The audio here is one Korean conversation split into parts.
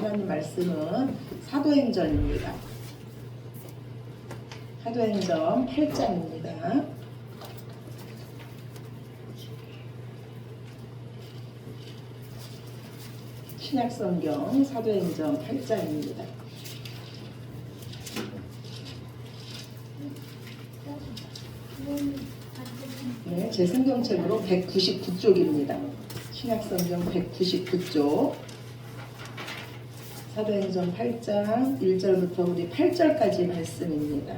하나님 말씀은 사도행전입니다. 사도행전 8장입니다. 신약성경 사도행전 8장입니다. 네, 제 성경책으로 199쪽입니다. 신약성경 199쪽. 사도행전 8장 1절부터 우리 8절까지 말씀입니다.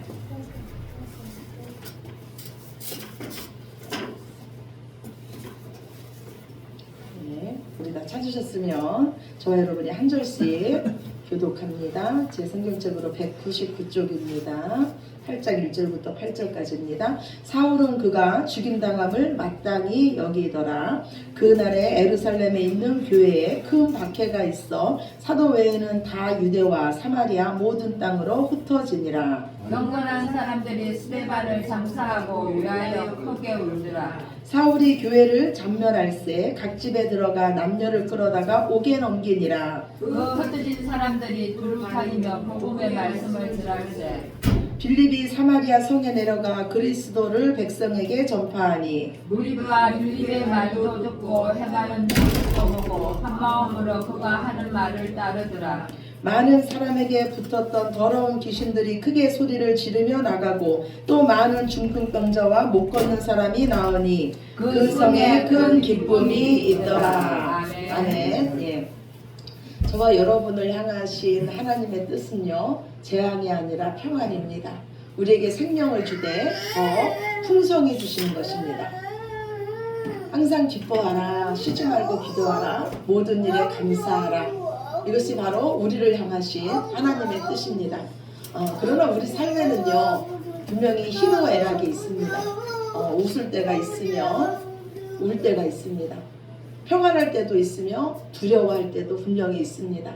네, 우리 다 찾으셨으면 저와 여러분이 한 절씩 교독합니다. 제 성경책으로 199쪽입니다. 8장 1절부터 8절까지입니다. 사울은 그가 죽임당함을 마땅히 여기더라. 그날에 에루살렘에 있는 교회에 큰 박해가 있어 사도 외에는 다 유대와 사마리아 모든 땅으로 흩어지니라. 경건한 사람들이 스데반을 장사하고 위하여 크게 울더라. 사울이 교회를 전멸할세 각 집에 들어가 남녀를 끌어다가 옥에 넘기니라. 그 흩어진 사람들이 두루다니며 복음의 말씀을 들을세. 빌립이 사마리아 성에 내려가 그리스도를 백성에게 전파하니 무리가 빌립의 말도 듣고 해마는 뜻도 보고 한 마음으로 그가 하는 말을 따르더라. 많은 사람에게 붙었던 더러운 귀신들이 크게 소리를 지르며 나가고 또 많은 중풍병자와 못 걷는 사람이 나오니 그 성에 큰 기쁨이 있더라. 아멘. 예. 저와 여러분을 향하신 하나님의 뜻은요, 재앙이 아니라 평안입니다. 우리에게 생명을 주되 더 풍성히 주시는 것입니다. 항상 기뻐하라, 쉬지 말고 기도하라, 모든 일에 감사하라. 이것이 바로 우리를 향하신 하나님의 뜻입니다. 그러나 우리 삶에는요, 분명히 희노애락이 있습니다. 웃을 때가 있으며 울 때가 있습니다. 평안할 때도 있으며 두려워할 때도 분명히 있습니다.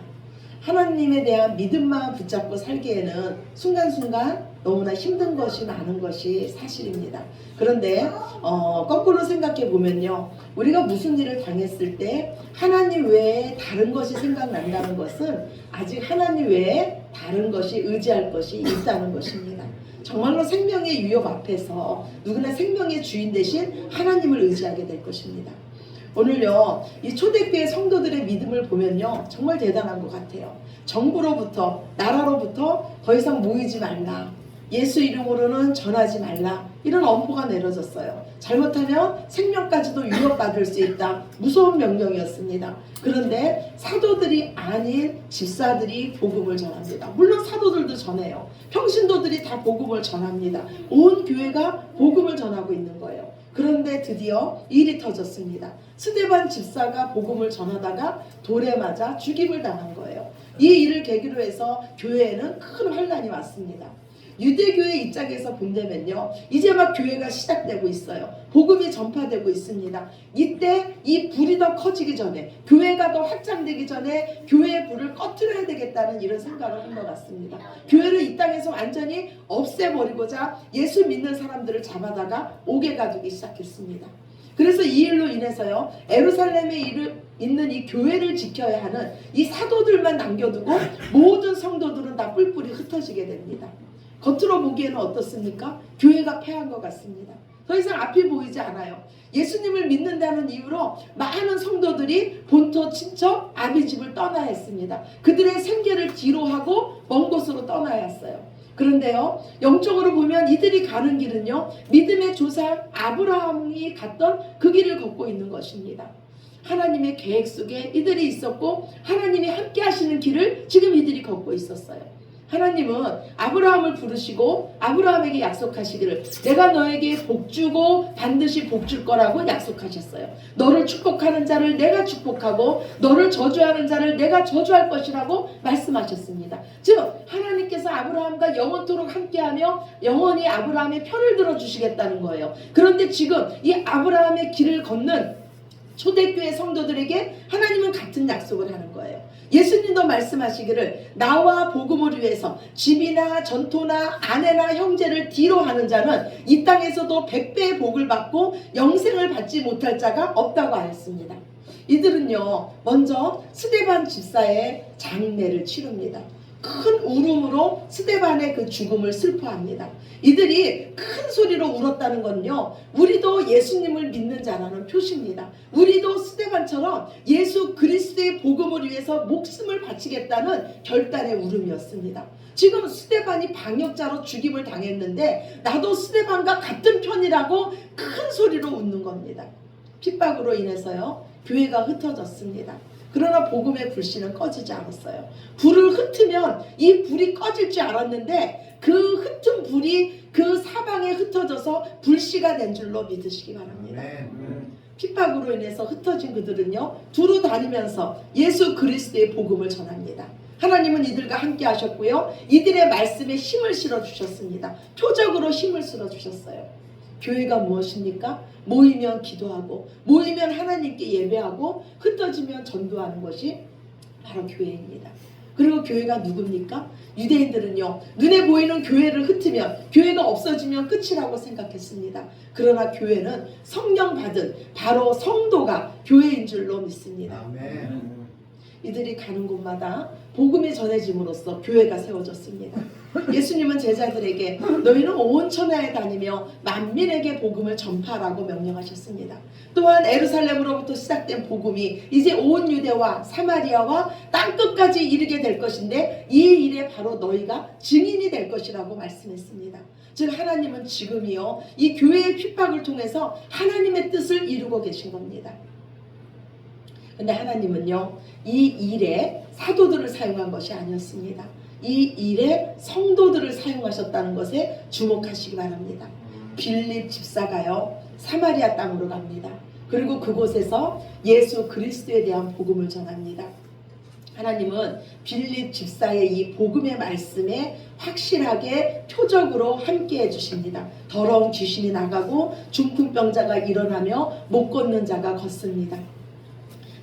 하나님에 대한 믿음만 붙잡고 살기에는 순간순간 너무나 힘든 것이 많은 것이 사실입니다. 그런데 거꾸로 생각해 보면요, 우리가 무슨 일을 당했을 때 하나님 외에 다른 것이 생각난다는 것은 아직 하나님 외에 다른 것이 의지할 것이 있다는 것입니다. 정말로 생명의 위협 앞에서 누구나 생명의 주인 대신 하나님을 의지하게 될 것입니다. 오늘요, 이 초대교회 성도들의 믿음을 보면요, 정말 대단한 것 같아요. 정부로부터, 나라로부터 더 이상 모이지 말라, 예수 이름으로는 전하지 말라, 이런 엄포가 내려졌어요. 잘못하면 생명까지도 위협받을 수 있다, 무서운 명령이었습니다. 그런데 사도들이 아닌 집사들이 복음을 전합니다. 물론 사도들도 전해요. 평신도들이 다 복음을 전합니다. 온 교회가 복음을 전하고 있는 거예요. 그런데 드디어 일이 터졌습니다. 스데반 집사가 복음을 전하다가 돌에 맞아 죽임을 당한 거예요. 이 일을 계기로 해서 교회에는 큰 환란이 왔습니다. 유대교회 입장에서 본다면요, 이제 막 교회가 시작되고 있어요. 복음이 전파되고 있습니다. 이때 이 불이 더 커지기 전에, 교회가 더 확장되기 전에 교회의 불을 꺼트려야 되겠다는 이런 생각을 한 것 같습니다. 교회를 이 땅에서 완전히 없애버리고자 예수 믿는 사람들을 잡아다가 옥에 가두기 시작했습니다. 그래서 이 일로 인해서요, 에루살렘에 있는 이 교회를 지켜야 하는 이 사도들만 남겨두고 모든 성도들은 다 뿔뿔이 흩어지게 됩니다. 겉으로 보기에는 어떻습니까? 교회가 패한 것 같습니다. 더 이상 앞이 보이지 않아요. 예수님을 믿는다는 이유로 많은 성도들이 본토 친척 아비집을 떠나야 했습니다. 그들의 생계를 뒤로 하고 먼 곳으로 떠나야 했어요. 그런데요, 영적으로 보면 이들이 가는 길은요, 믿음의 조상 아브라함이 갔던 그 길을 걷고 있는 것입니다. 하나님의 계획 속에 이들이 있었고 하나님이 함께 하시는 길을 지금 이들이 걷고 있었어요. 하나님은 아브라함을 부르시고 아브라함에게 약속하시기를 내가 너에게 복주고 반드시 복줄 거라고 약속하셨어요. 너를 축복하는 자를 내가 축복하고 너를 저주하는 자를 내가 저주할 것이라고 말씀하셨습니다. 즉 하나님께서 아브라함과 영원토록 함께하며 영원히 아브라함의 편을 들어주시겠다는 거예요. 그런데 지금 이 아브라함의 길을 걷는 초대교회 성도들에게 하나님은 같은 약속을 하는 거예요. 예수님도 말씀하시기를 나와 복음을 위해서 집이나 전토나 아내나 형제를 뒤로 하는 자는 이 땅에서도 100배의 복을 받고 영생을 받지 못할 자가 없다고 하였습니다. 이들은요 먼저 스데반 집사의 장례를 치릅니다. 큰 울음으로 스데반의 그 죽음을 슬퍼합니다. 이들이 큰 소리로 울었다는 건요 우리도 예수님을 믿는 자라는 표시입니다. 우리도 스데반처럼 예수 그리스도의 복음을 위해서 목숨을 바치겠다는 결단의 울음이었습니다. 지금 스데반이 방역자로 죽임을 당했는데 나도 스데반과 같은 편이라고 큰 소리로 웃는 겁니다. 핍박으로 인해서요 교회가 흩어졌습니다. 그러나 복음의 불씨는 꺼지지 않았어요. 불을 흩으면 이 불이 꺼질 줄 알았는데 그 흩은 불이 그 사방에 흩어져서 불씨가 된 줄로 믿으시기 바랍니다. 핍박으로 인해서 흩어진 그들은요 두루 다니면서 예수 그리스도의 복음을 전합니다. 하나님은 이들과 함께 하셨고요 이들의 말씀에 힘을 실어 주셨습니다. 표적으로 힘을 실어 주셨어요. 교회가 무엇입니까? 모이면 기도하고 모이면 하나님께 예배하고 흩어지면 전도하는 것이 바로 교회입니다. 그리고 교회가 누굽니까? 유대인들은요 눈에 보이는 교회를 흩으면 교회가 없어지면 끝이라고 생각했습니다. 그러나 교회는 성령 받은 바로 성도가 교회인 줄로 믿습니다. 아멘. 이들이 가는 곳마다 복음이 전해짐으로써 교회가 세워졌습니다. 예수님은 제자들에게 너희는 온 천하에 다니며 만민에게 복음을 전파하라고 명령하셨습니다. 또한 에루살렘으로부터 시작된 복음이 이제 온 유대와 사마리아와 땅끝까지 이르게 될 것인데 이 일에 바로 너희가 증인이 될 것이라고 말씀했습니다. 즉 하나님은 지금이요 이 교회의 핍박을 통해서 하나님의 뜻을 이루고 계신 겁니다. 근데 하나님은요 이 일에 사도들을 사용한 것이 아니었습니다. 이 일에 성도들을 사용하셨다는 것에 주목하시기 바랍니다. 빌립 집사가요 사마리아 땅으로 갑니다. 그리고 그곳에서 예수 그리스도에 대한 복음을 전합니다. 하나님은 빌립 집사의 이 복음의 말씀에 확실하게 표적으로 함께 해주십니다. 더러운 귀신이 나가고 중풍병자가 일어나며 못 걷는 자가 걷습니다.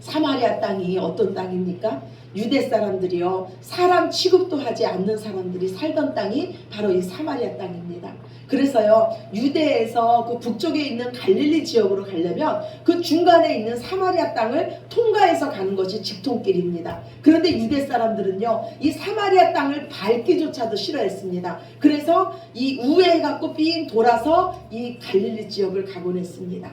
사마리아 땅이 어떤 땅입니까? 유대 사람들이요 사람 취급도 하지 않는 사람들이 살던 땅이 바로 이 사마리아 땅입니다. 그래서요 유대에서 그 북쪽에 있는 갈릴리 지역으로 가려면 그 중간에 있는 사마리아 땅을 통과해서 가는 것이 직통길입니다. 그런데 유대 사람들은요 이 사마리아 땅을 밟기조차도 싫어했습니다. 그래서 이 우회해갖고 삥 돌아서 이 갈릴리 지역을 가곤 했습니다.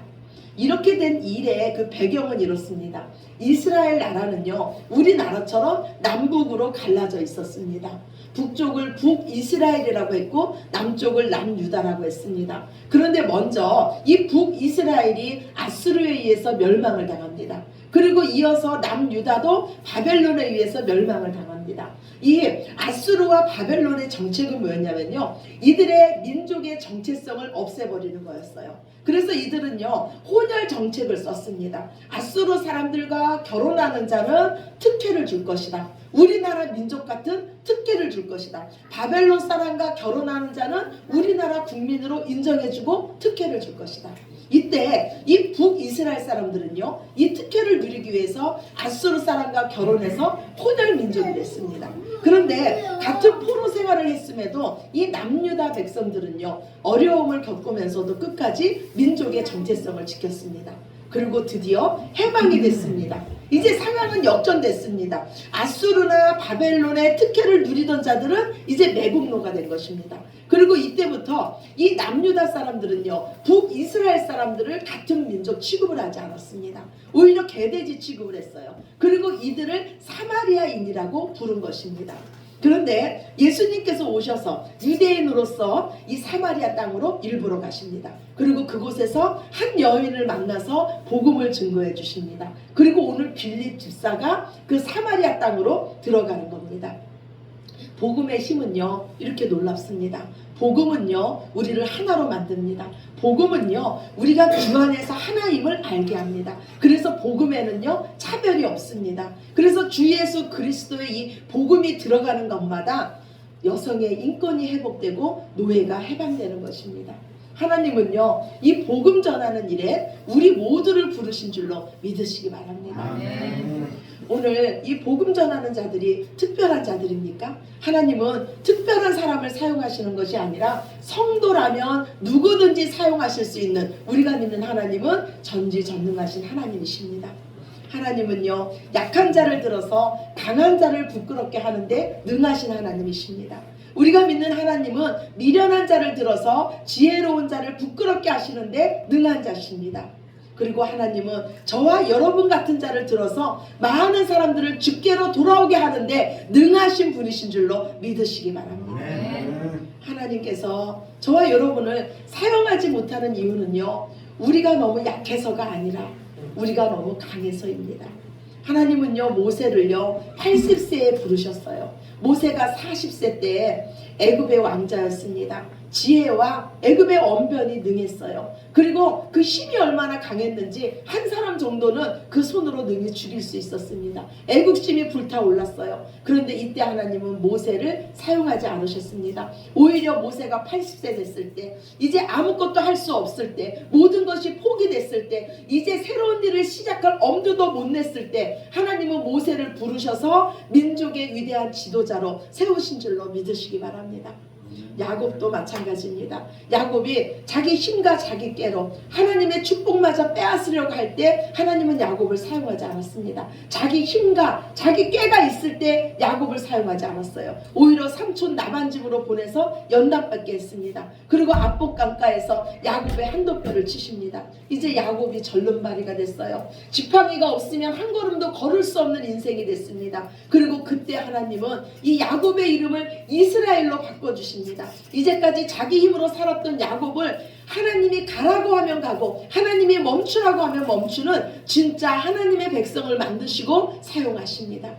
이렇게 된 일의 그 배경은 이렇습니다. 이스라엘 나라는요 우리나라처럼 남북으로 갈라져 있었습니다. 북쪽을 북이스라엘이라고 했고 남쪽을 남유다라고 했습니다. 그런데 먼저 이 북이스라엘이 아수르에 의해서 멸망을 당합니다. 그리고 이어서 남유다도 바벨론에 의해서 멸망을 당합니다. 이 아수르와 바벨론의 정책은 뭐였냐면요 이들의 민족의 정체성을 없애버리는 거였어요. 그래서 이들은요 혼혈 정책을 썼습니다. 아수르 사람들과 결혼하는 자는 특혜를 줄 것이다. 우리나라 민족 같은 특혜를 줄 것이다. 바벨론 사람과 결혼하는 자는 우리나라 국민으로 인정해주고 특혜를 줄 것이다. 이때 이 북이스라엘 사람들은요 이 특혜를 누리기 위해서 아수르 사람과 결혼해서 혼혈 민족이 됐습니다. 그런데 같은 포로 생활을 했음에도 이 남유다 백성들은요 어려움을 겪으면서도 끝까지 민족의 정체성을 지켰습니다. 그리고 드디어 해방이 됐습니다. 이제 상황은 역전됐습니다. 아수르나 바벨론의 특혜를 누리던 자들은 이제 매국노가 된 것입니다. 그리고 이때부터 이 남유다 사람들은요 북이스라엘 사람들을 같은 민족 취급을 하지 않았습니다. 오히려 개돼지 취급을 했어요. 그리고 이들을 사마리아인이라고 부른 것입니다. 그런데 예수님께서 오셔서 유대인으로서 이 사마리아 땅으로 일부러 가십니다. 그리고 그곳에서 한 여인을 만나서 복음을 증거해 주십니다. 그리고 오늘 빌립 집사가 그 사마리아 땅으로 들어가는 겁니다. 복음의 힘은요 이렇게 놀랍습니다. 복음은요 우리를 하나로 만듭니다. 복음은요 우리가 주 안에서 하나임을 알게 합니다. 그래서 복음에는요 차별이 없습니다. 그래서 주 예수 그리스도의 이 복음이 들어가는 것마다 여성의 인권이 회복되고 노예가 해방되는 것입니다. 하나님은요 이 복음 전하는 일에 우리 모두를 부르신 줄로 믿으시기 바랍니다. 오늘 이 복음 전하는 자들이 특별한 자들입니까? 하나님은 특별한 사람을 사용하시는 것이 아니라 성도라면 누구든지 사용하실 수 있는 우리가 믿는 하나님은 전지전능하신 하나님이십니다. 하나님은요 약한 자를 들어서 강한 자를 부끄럽게 하는데 능하신 하나님이십니다. 우리가 믿는 하나님은 미련한 자를 들어서 지혜로운 자를 부끄럽게 하시는데 능한 자십니다. 그리고 하나님은 저와 여러분 같은 자를 들어서 많은 사람들을 주께로 돌아오게 하는데 능하신 분이신 줄로 믿으시기 바랍니다. 하나님께서 저와 여러분을 사용하지 못하는 이유는요 우리가 너무 약해서가 아니라 우리가 너무 강해서입니다. 하나님은요 모세를요 80세에 부르셨어요. 모세가 40세 때에 애굽의 왕자였습니다. 지혜와 애굽의 언변이 능했어요. 그리고 그 힘이 얼마나 강했는지 한 사람 정도는 그 손으로 능히 죽일 수 있었습니다. 애국심이 불타올랐어요. 그런데 이때 하나님은 모세를 사용하지 않으셨습니다. 오히려 모세가 80세 됐을 때, 이제 아무것도 할 수 없을 때, 모든 것이 포기됐을 때, 이제 새로운 일을 시작할 엄두도 못 냈을 때 하나님은 모세를 부르셔서 민족의 위대한 지도자로 세우신 줄로 믿으시기 바랍니다. 야곱도 마찬가지입니다. 야곱이 자기 힘과 자기 꾀로 하나님의 축복마저 빼앗으려고 할 때 하나님은 야곱을 사용하지 않았습니다. 자기 힘과 자기 꾀가 있을 때 야곱을 사용하지 않았어요. 오히려 삼촌 라반 집으로 보내서 연단받게 했습니다. 그리고 압복 강가에서 야곱의 한도뼈를 치십니다. 이제 야곱이 절름발이가 됐어요. 지팡이가 없으면 한 걸음도 걸을 수 없는 인생이 됐습니다. 그리고 그때 하나님은 이 야곱의 이름을 이스라엘로 바꿔주십니다. 이제까지 자기 힘으로 살았던 야곱을 하나님이 가라고 하면 가고 하나님이 멈추라고 하면 멈추는 진짜 하나님의 백성을 만드시고 사용하십니다.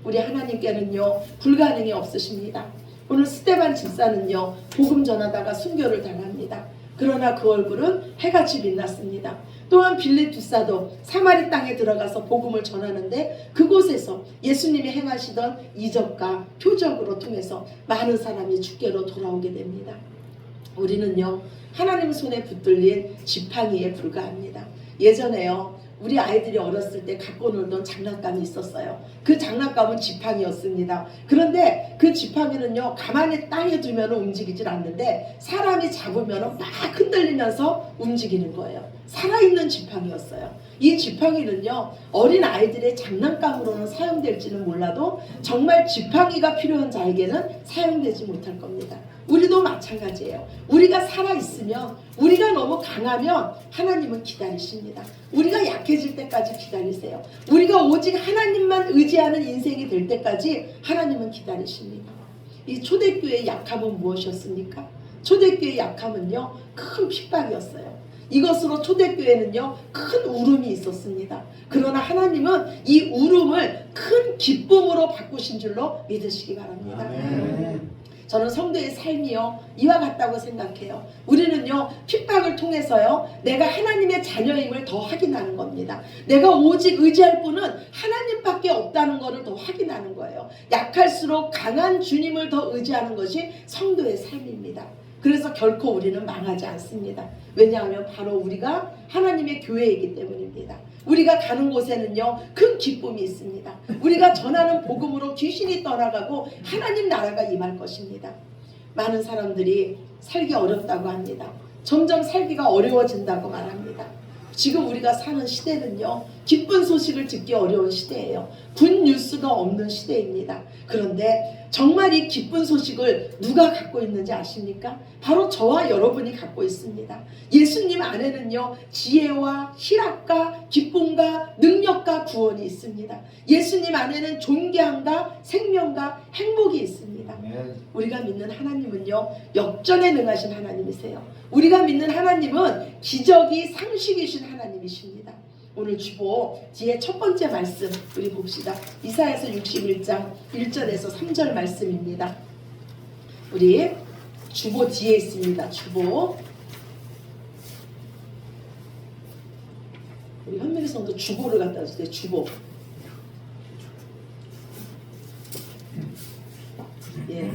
우리 하나님께는요 불가능이 없으십니다. 오늘 스데반 집사는요 복음 전하다가 순교를 당합니다. 그러나 그 얼굴은 해같이 빛났습니다. 또한 빌립 집사도 사마리 땅에 들어가서 복음을 전하는데 그곳에서 예수님이 행하시던 이적과 표적으로 통해서 많은 사람이 주께로 돌아오게 됩니다. 우리는요 하나님 손에 붙들린 지팡이에 불과합니다. 예전에요 우리 아이들이 어렸을 때 갖고 놀던 장난감이 있었어요. 그 장난감은 지팡이였습니다. 그런데 그 지팡이는요 가만히 땅에 두면 움직이질 않는데 사람이 잡으면 막 흔들리면서 움직이는 거예요. 살아있는 지팡이였어요. 이 지팡이는요 어린 아이들의 장난감으로는 사용될지는 몰라도 정말 지팡이가 필요한 자에게는 사용되지 못할 겁니다. 우리도 마찬가지예요. 우리가 살아있으면, 우리가 너무 강하면 하나님은 기다리십니다. 우리가 약해질 때까지 기다리세요. 우리가 오직 하나님만 의지하는 인생이 될 때까지 하나님은 기다리십니다. 이 초대교회의 약함은 무엇이었습니까? 초대교회의 약함은요 큰 핍박이었어요. 이것으로 초대교회는요 큰 울음이 있었습니다. 그러나 하나님은 이 울음을 큰 기쁨으로 바꾸신 줄로 믿으시기 바랍니다. 저는 성도의 삶이요 이와 같다고 생각해요. 우리는요 핍박을 통해서요 내가 하나님의 자녀임을 더 확인하는 겁니다. 내가 오직 의지할 분은 하나님밖에 없다는 것을 더 확인하는 거예요. 약할수록 강한 주님을 더 의지하는 것이 성도의 삶입니다. 그래서 결코 우리는 망하지 않습니다. 왜냐하면 바로 우리가 하나님의 교회이기 때문입니다. 우리가 가는 곳에는요 큰 기쁨이 있습니다. 우리가 전하는 복음으로 귀신이 떠나가고 하나님 나라가 임할 것입니다. 많은 사람들이 살기 어렵다고 합니다. 점점 살기가 어려워진다고 말합니다. 지금 우리가 사는 시대는요 기쁜 소식을 듣기 어려운 시대예요. 굿뉴스가 없는 시대입니다. 그런데 정말 이 기쁜 소식을 누가 갖고 있는지 아십니까? 바로 저와 여러분이 갖고 있습니다. 예수님 안에는요 지혜와 희락과 기쁨과 능력과 구원이 있습니다. 예수님 안에는 존귀함과 생명과 행복이 있습니다. 우리가 믿는 하나님은요 역전에 능하신 하나님이세요. 우리가 믿는 하나님은 기적이 상식이신 하나님이십니다. 오늘 주보 뒤에 첫 번째 말씀 우리 봅시다. 이사야서 61장 1절에서 3절 말씀입니다. 우리 주보 뒤에 있습니다. 주보 우리 현민이 성도 주보를 갖다 주세요. 주보. 예,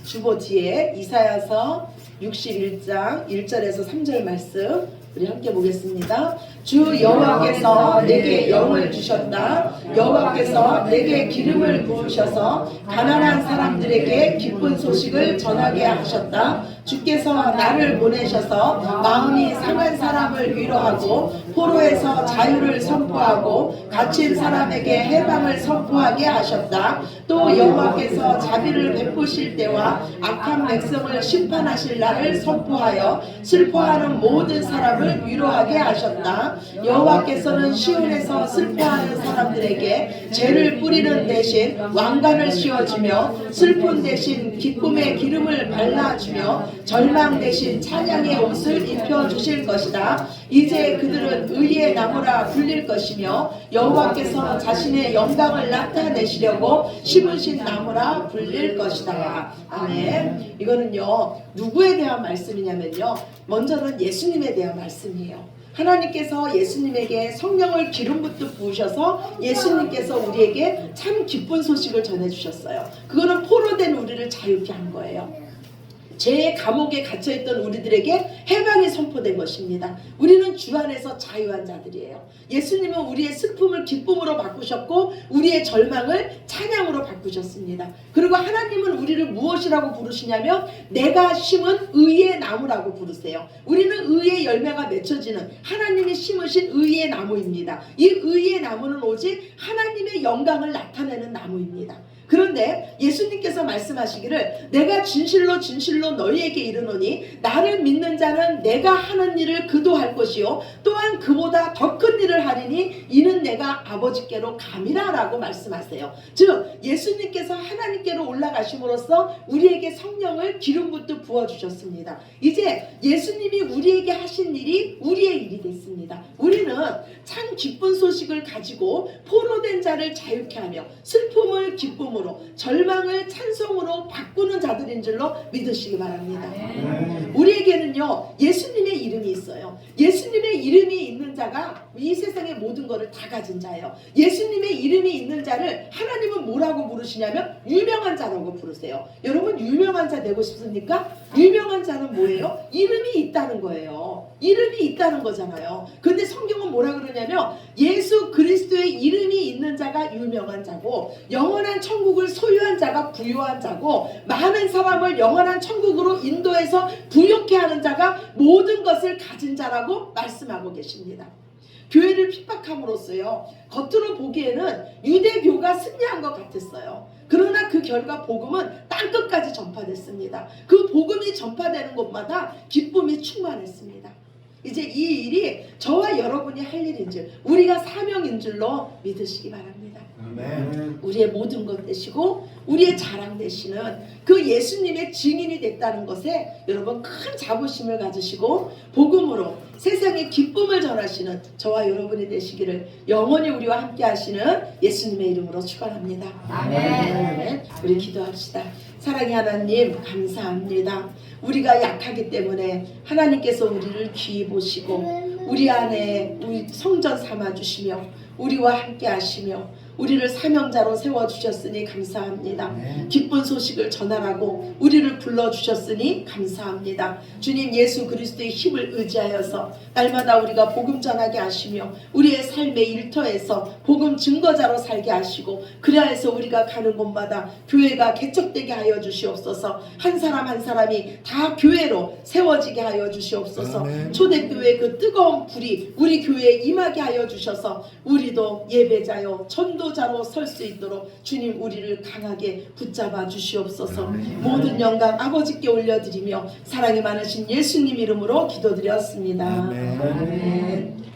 주보 뒤에 이사야서 61장 1절에서 3절 말씀 우리 함께 보겠습니다. 주 여호와께서 내게 영을 주셨다. 여호와께서 내게 기름을 부으셔서 가난한 사람들에게 기쁜 소식을 전하게 하셨다. 주께서 나를 보내셔서 마음이 상한 사람을 위로하고 포로에서 자유를 선포하고 갇힌 사람에게 해방을 선포하게 하셨다. 또 여호와께서 자비를 베푸실 때와 악한 백성을 심판하실 날을 선포하여 슬퍼하는 모든 사람을 위로하게 하셨다. 여호와께서는 시온에서 슬퍼하는 사람들에게 죄를 뿌리는 대신 왕관을 씌워주며 슬픈 대신 기쁨의 기름을 발라주며 절망 대신 찬양의 옷을 입혀주실 것이다. 이제 그들은 의의 나무라 불릴 것이며 여호와께서 자신의 영광을 나타내시려고 심으신 나무라 불릴 것이다. 아멘. 이거는요 누구에 대한 말씀이냐면요 먼저는 예수님에 대한 말씀이에요. 하나님께서 예수님에게 성령을 기름 붓듯 부으셔서 예수님께서 우리에게 참 기쁜 소식을 전해주셨어요. 그거는 포로된 우리를 자유케 한 거예요. 죄의 감옥에 갇혀있던 우리들에게 해방이 선포된 것입니다. 우리는 주 안에서 자유한 자들이에요. 예수님은 우리의 슬픔을 기쁨으로 바꾸셨고 우리의 절망을 찬양으로 바꾸셨습니다. 그리고 하나님은 우리를 무엇이라고 부르시냐면 내가 심은 의의 나무라고 부르세요. 우리는 의의 열매가 맺혀지는 하나님이 심으신 의의 나무입니다. 이 의의 나무는 오직 하나님의 영광을 나타내는 나무입니다. 그런데 예수님께서 말씀하시기를 내가 진실로 진실로 너희에게 이르노니 나를 믿는 자는 내가 하는 일을 그도 할 것이요 또한 그보다 더 큰 일을 하리니 이는 내가 아버지께로 감이라 라고 말씀하세요. 즉 예수님께서 하나님께로 올라가심으로써 우리에게 성령을 기름 붓듯 부어주셨습니다. 이제 예수님이 우리에게 하신 일이 우리의 일이 됐습니다. 우리는 참 기쁜 소식을 가지고 포로된 자를 자유케 하며 슬픔을 기쁨으로 절망을 찬송으로 바꾸는 자들인 줄로 믿으시기 바랍니다. 우리에게는요 예수님의 이름이 있어요. 예수님의 이름이 있는 자가 이 세상의 모든 것을 다 가진 자예요. 예수님의 이름이 있는 자를 하나님은 뭐라고 부르시냐면 유명한 자라고 부르세요. 여러분 유명한 자 되고 싶습니까? 유명한 자는 뭐예요? 이름이 있다는 거예요. 이름이 있다는 거잖아요. 근데 성경은 뭐라 그러냐면 예수 그리스도의 이름이 있는 자가 유명한 자고 영원한 천국을 소유한 자가 부유한 자고 많은 사람을 영원한 천국으로 인도해서 부욕케 하는 자가 모든 것을 가진 자라고 말씀하고 계십니다. 교회를 핍박함으로써요 겉으로 보기에는 유대교가 승리한 것 같았어요. 그러나 그 결과 복음은 땅끝까지 전파됐습니다. 그 복음이 전파되는 곳마다 기쁨이 충만했습니다. 이제 이 일이 저와 여러분이 할 일인 줄 우리가 사명인 줄로 믿으시기 바랍니다. 아멘. 우리의 모든 것 되시고 우리의 자랑 되시는 그 예수님의 증인이 됐다는 것에 여러분 큰 자부심을 가지시고 복음으로 세상에 기쁨을 전하시는 저와 여러분이 되시기를 영원히 우리와 함께 하시는 예수님의 이름으로 축원합니다. 아멘. 우리 기도합시다. 사랑의 하나님 감사합니다. 우리가 약하기 때문에 하나님께서 우리를 귀히 보시고 우리 안에 우리 성전 삼아 주시며 우리와 함께 하시며 우리를 사명자로 세워주셨으니 감사합니다. 기쁜 소식을 전하라고 우리를 불러주셨으니 감사합니다. 주님 예수 그리스도의 힘을 의지하여서 날마다 우리가 복음 전하게 하시며 우리의 삶의 일터에서 복음 증거자로 살게 하시고 그리하여서 우리가 가는 곳마다 교회가 개척되게 하여 주시옵소서. 한 사람 한 사람이 다 교회로 세워지게 하여 주시옵소서. 초대교회의 그 뜨거운 불이 우리 교회에 임하게 하여 주셔서 우리도 예배자요 전도자로 설 수 있도록 주님 우리를 강하게 붙잡아 주시옵소서. 모든 영광 아버지께 올려드리며 사랑이 많으신 예수님 이름으로 기도드렸습니다. 아멘. 아멘.